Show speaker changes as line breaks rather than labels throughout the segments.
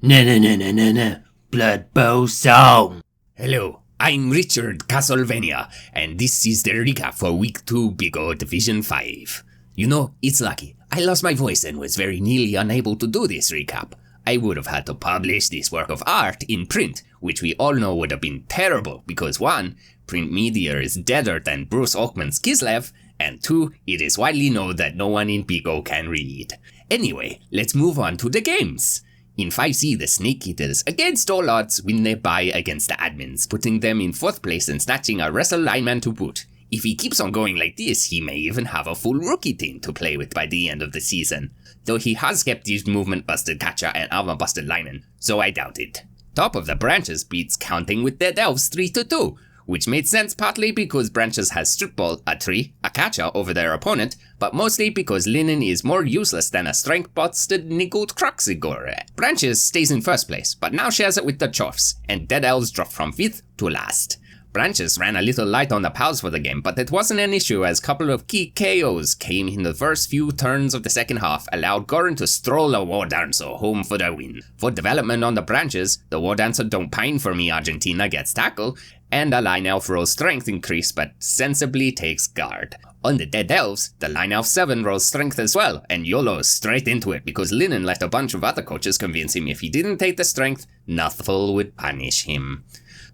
Na Blood Bowl Song.
Hello, I'm Richard Castlevania, and this is the recap for Week 2 BigO Division 5. You know, it's lucky. I lost my voice and was very nearly unable to do this recap. I would have had to publish this work of art in print, which we all know would have been terrible because 1. Print media is deader than Bruce Oakman's Kislev, and 2. It is widely known that no one in BigO can read. Anyway, let's move on to the games. In 5's, the Snake Eaters, against all odds, win their bye against the admins, putting them in 4th place and snatching a wrestle lineman to boot. If he keeps on going like this, he may even have a full rookie team to play with by the end of the season. Though he has kept his movement busted catcher and armor busted lineman, so I doubt it. Top of the Branches beats Counting with Dead Elves 3-2, which made sense partly because Branches has strip ball, a tree, a catcher over their opponent, but mostly because Linen is more useless than a strength busted Niggled Croxigore. Branches stays in 1st place, but now shares it with the Chorfs, and Dead Elves drop from 5th to last. Branches ran a little light on the pals for the game, but it wasn't an issue as a couple of key KOs came in the first few turns of the second half, allowed Goran to stroll a War Dancer home for the win. For development on the Branches, the War Dancer Don't Pine For Me Argentina gets tackle, and a Line Elf rolls strength increase but sensibly takes guard. On the Dead Elves, the Line Elf 7 rolls strength as well, and YOLO straight into it because Linen let a bunch of other coaches convince him if he didn't take the strength, Nuthful would punish him.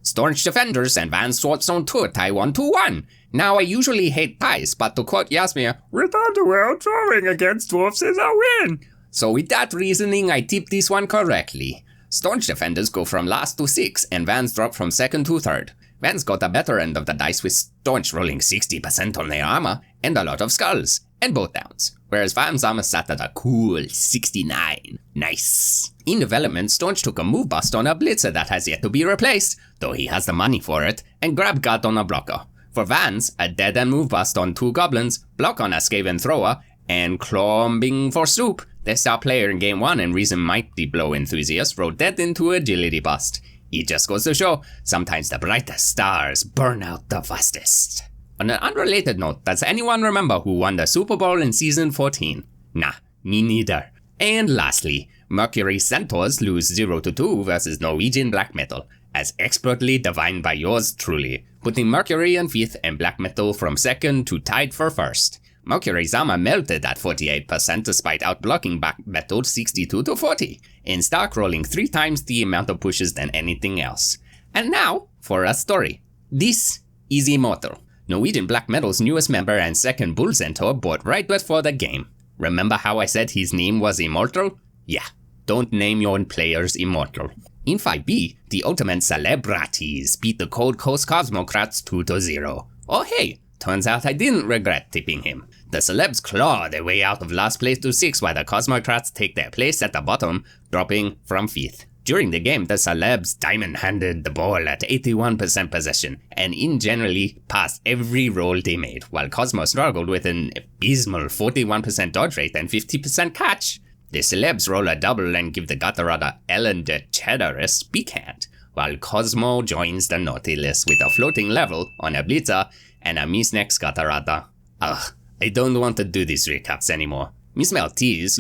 Staunch Defenders and Van Swords on tour tie 1-1. Now I usually hate ties, but to quote Yasmir, "Without the world drawing against dwarfs is a win." So with that reasoning, I tipped this one correctly. Staunch Defenders go from last to 6, and Vans drop from 2nd to 3rd. Vans got the better end of the dice with Staunch rolling 60% on their armor, and a lot of skulls, and both downs. Whereas Vans armor sat at a cool 69. Nice. In development, Staunch took a move bust on a blitzer that has yet to be replaced, though he has the money for it, and grabbed gut on a blocker. For Vans, a dead end move bust on 2 goblins, block on a Skaven thrower, and clombing for soup. Their star player in game 1 and recent Mighty Blow enthusiast rolled dead into agility bust. It just goes to show, sometimes the brightest stars burn out the fastest. On an unrelated note, does anyone remember who won the Super Bowl in Season 14? Nah, me neither. And lastly, Mercury Centaurs lose 0-2 versus Norwegian Black Metal, as expertly divined by yours truly, putting Mercury in 5th and Black Metal from 2nd to tied for 1st. Mercury's armor melted at 48% despite outblocking Black Metal 62-40, and Stark rolling 3 times the amount of pushes than anything else. And now, for a story. This is Immortal, Norwegian Black Metal's newest member and 2nd Bull Centaur bought right before the game. Remember how I said his name was Immortal? Yeah, don't name your players Immortal. In 5B, the Ultimate Celebrities beat the Cold Coast Cosmocrats 2-0. Oh hey, turns out I didn't regret tipping him. The Celebs claw their way out of last place to 6 while the Cosmocrats take their place at the bottom, dropping from 5th. During the game, the Celebs diamond-handed the ball at 81% possession, and in generally passed every roll they made, while Cosmo struggled with an abysmal 41% dodge rate and 50% catch. The Celebs roll a double and give the Gutterada Ellen DeCheddaris backhand, while Cosmo joins the Nautilus with a floating level on a blitzer and a Misnex Gutterada. Ugh, I don't want to do these recaps anymore. Miss Melties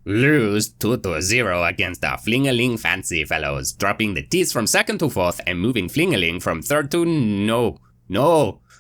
lose 2-0 against the Flingaling Fancy Fellows, dropping the T's from 2nd to 4th and moving Flingaling from 3rd to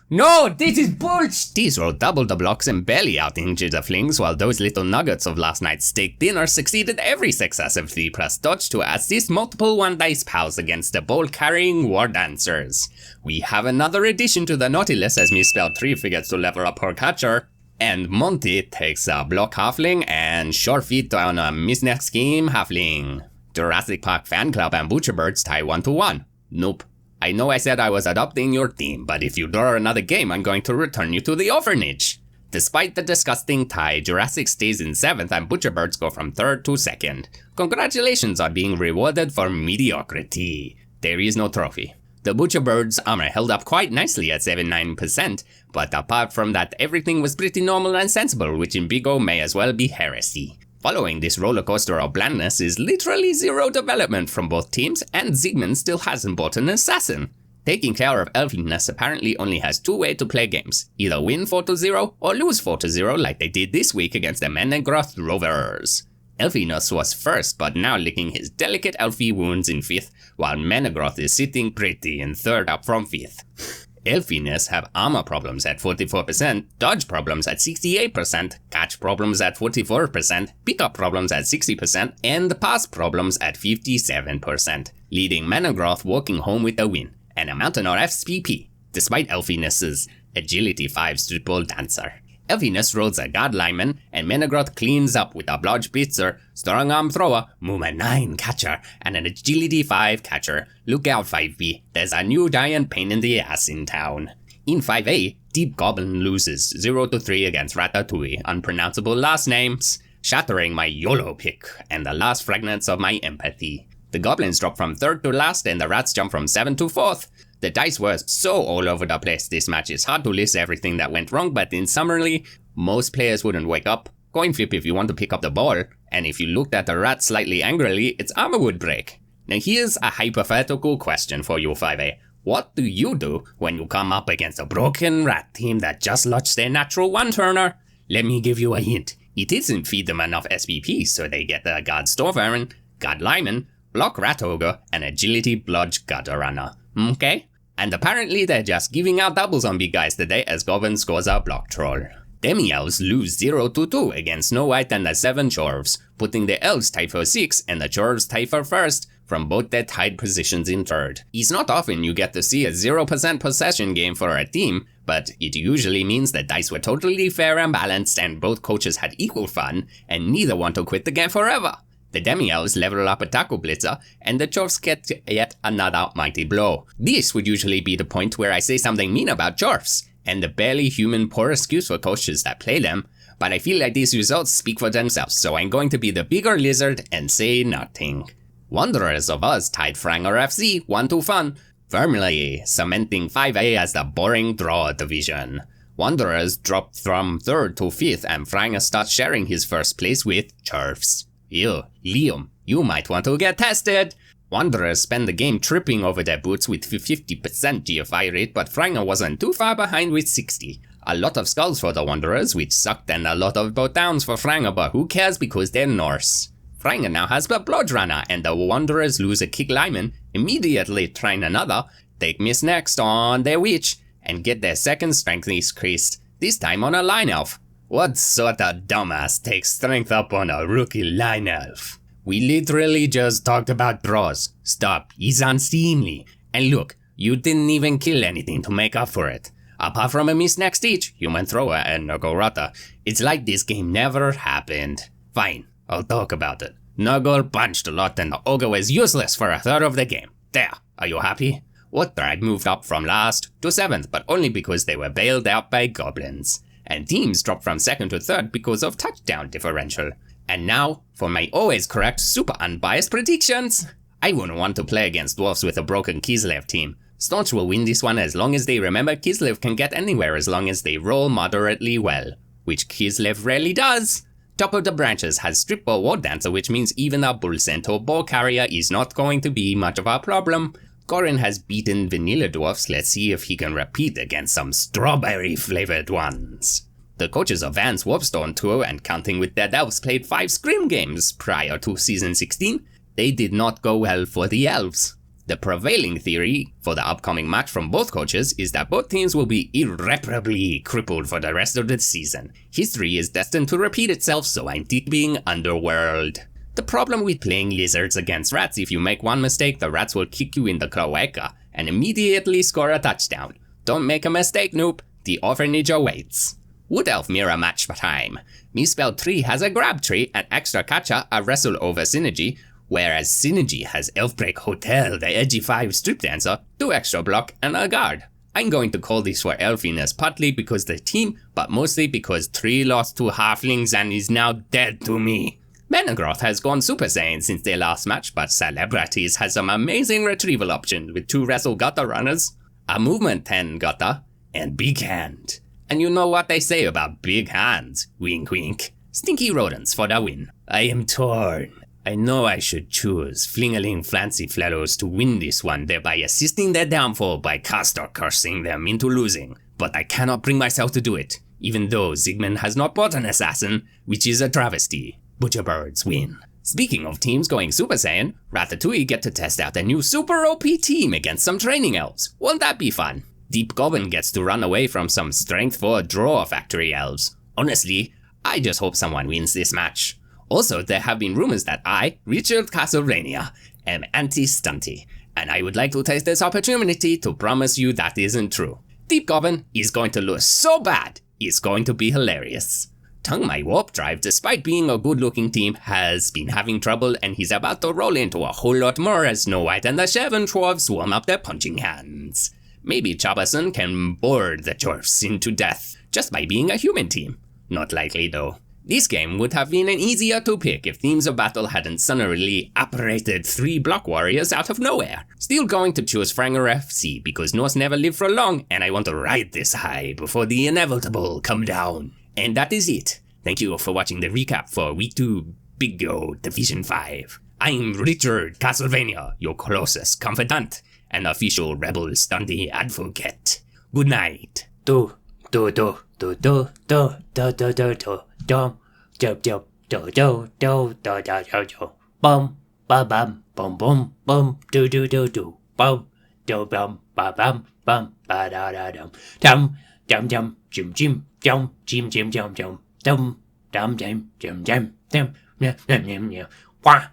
No, this is bullshit! T's rolled double the blocks and barely out-injured the Flings, while those little nuggets of last night's steak dinner succeeded every successive 3+ dodge to assist multiple 1-dice pals against the ball-carrying War Dancers. We have another addition to the Nautilus as misspelled 3 forgets to level up her catcher. And Monty takes a block halfling and short feet on a misneck scheme halfling. Jurassic Park Fan Club and Butcherbirds tie 1-1. Nope. I know I said I was adopting your team, but if you draw another game, I'm going to return you to the orphanage. Despite the disgusting tie, Jurassic stays in 7th and Butcherbirds go from 3rd to 2nd. Congratulations on being rewarded for mediocrity. There is no trophy. The Butcherbirds' armor held up quite nicely at 79%, but apart from that, everything was pretty normal and sensible, which in BigO may as well be heresy. Following this rollercoaster of blandness is literally 0 development from both teams, and Zygmund still hasn't bought an assassin. Taking care of elfiness apparently only has 2 ways to play games, either win 4-0 or lose 4-0 like they did this week against the Menegroth Rovers. Elfinus was first, but now licking his delicate elfie wounds in 5th, while Menegroth is sitting pretty in 3rd up from 5th. Elfinus have armor problems at 44%, dodge problems at 68%, catch problems at 44%, pickup problems at 60%, and pass problems at 57%, leading Menegroth walking home with a win, and a mountain of FPP, despite Elfinus's Agility 5's triple dancer. Elfinus rolls a God Lineman, and Menegroth cleans up with a Blodge Blitzer, Strong Arm Thrower, Movement 9 Catcher, and an Agility 5 Catcher. Look out 5B, there's a new giant pain in the ass in town. In 5A, Deep Goblin loses 0-3 against Ratatouille, unpronounceable last names, shattering my YOLO pick and the last fragments of my empathy. The Goblins drop from 3rd to last, and the Rats jump from 7th to 4th. The dice were so all over the place this match, it's hard to list everything that went wrong, but in summary, most players wouldn't wake up, coin flip if you want to pick up the ball, and if you looked at the rat slightly angrily, its armor would break. Now here's a hypothetical question for you 5A. What do you do when you come up against a broken rat team that just launched their natural one-turner? Let me give you a hint. It isn't feed them enough SPP so they get the God Storvarin, God Lyman, Block Rat Ogre, and Agility Blodge Gutter Runner. Okay? And apparently they're just giving out doubles on big guys today as Goblin scores a Block Troll. Demi-Elves lose 0-2 against Snow White and the 7 Chorves, putting the Elves tied for 6 and the Chorves tied for 1st from both their tied positions in 3rd. It's not often you get to see a 0% possession game for a team, but it usually means the dice were totally fair and balanced and both coaches had equal fun and neither want to quit the game forever. The Demi-Elves level up a Taco Blitzer, and the Chorfs get yet another mighty blow. This would usually be the point where I say something mean about Chorfs, and the barely human poor excuse for coaches that play them, but I feel like these results speak for themselves, so I'm going to be the bigger lizard and say nothing. Wanderers of Oz tied Franger FC 1-1, firmly cementing 5A as the boring draw division. Wanderers dropped from 3rd to 5th, and Franger starts sharing his first place with Chorfs. Ew, Liam, you might want to get tested! Wanderers spend the game tripping over their boots with 50% GFI rate, but Franger wasn't too far behind with 60. A lot of skulls for the Wanderers, which sucked, and a lot of both downs for Franger, but who cares because they're Norse. Franger now has the Blodge Runner, and the Wanderers lose a Kick Lyman, immediately trying another, take miss next on their Witch, and get their second strength increased, this time on a Line Elf. What sort of dumbass takes strength up on a rookie Line Elf? We literally just talked about draws. Stop, he's unseemly. And look, you didn't even kill anything to make up for it. Apart from a miss next each, Human Thrower and Nogorata, it's like this game never happened. Fine, I'll talk about it. Noggle punched a lot and the Ogre was useless for a third of the game. There, are you happy? What tribe moved up from last to 7th, but only because they were bailed out by goblins. And teams dropped from 2nd to 3rd because of touchdown differential. And now, for my always correct, super unbiased predictions. I wouldn't want to play against dwarves with a broken Kislev team. Staunch will win this one as long as they remember Kislev can get anywhere as long as they roll moderately well. Which Kislev rarely does. Top of the Branches has Strip Ball War Dancer, which means even a Bull Centaur Ball Carrier is not going to be much of a problem. Gorin has beaten Vanilla Dwarfs, let's see if he can repeat against some strawberry flavored ones. The coaches of Van's Warpstone Tour and Counting with Dead Elves played 5 Scrim games prior to Season 16. They did not go well for the Elves. The prevailing theory for the upcoming match from both coaches is that both teams will be irreparably crippled for the rest of the season. History is destined to repeat itself, so I'm tipping Underworld. The problem with playing lizards against rats, if you make one mistake, the rats will kick you in the cloaca and immediately score a touchdown. Don't make a mistake, noob. The orphanage awaits. Wood Elf Mirror match time. Misspelled Tree has a Grab Tree, an extra catcher, a Wrestle over Synergy, whereas Synergy has Elfbreak Hotel, the edgy 5 Strip Dancer, 2 extra block, and a guard. I'm going to call this for Elfiness partly because the team, but mostly because Tree lost to Halflings and is now dead to me. Menegroth has gone Super Saiyan since their last match, but Celebrities has some amazing retrieval options with 2 Wrestle Gutter runners, a Movement 10 Gutter, and Big Hand. And you know what they say about big hands, wink wink. Stinky Rodents for the win. I am torn. I know I should choose Flingaling Flancy Fellows to win this one, thereby assisting their downfall by caster cursing them into losing. But I cannot bring myself to do it, even though Zygmund has not bought an assassin, which is a travesty. Butcherbirds win. Speaking of teams going Super Saiyan, Ratatouille get to test out a new Super OP team against some training elves. Won't that be fun? Deep Goblin gets to run away from some Strength 4 Draw Factory elves. Honestly, I just hope someone wins this match. Also, there have been rumors that I, Richard Castlevania, am anti-stunty, and I would like to take this opportunity to promise you that isn't true. Deep Goblin is going to look so bad, it's going to be hilarious. Tongue My Warp Drive, despite being a good-looking team, has been having trouble, and he's about to roll into a whole lot more as Snow White and the Seven Dwarfs warm up their punching hands. Maybe Chabason can bore the dwarfs into death just by being a human team. Not likely though. This game would have been an easier to pick if Themes of Battle hadn't suddenly apparated 3 block warriors out of nowhere. Still going to choose Franger FC because Norse never live for long and I want to ride this high before the inevitable come down. And that is it. Thank you for watching the recap for Week 2 BigO Division 5. I'm Richard Castlevania, your closest confidant and official REBBL stunty advocate. Good night.
Do do do do do do do do do do do do do do do do do do do bum ba bum bum bum bum do do do do bum do bum ba bum bum ba da da dum dum dum dum jim jim jum jim jim jum jum dum dum jim jim jim dum yeah yeah yeah wah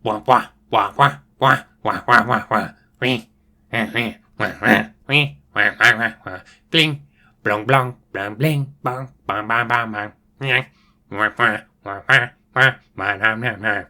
wah wah wah wah wah wah wah wah wah we bling blong blong bling bling bong bong bong bong bong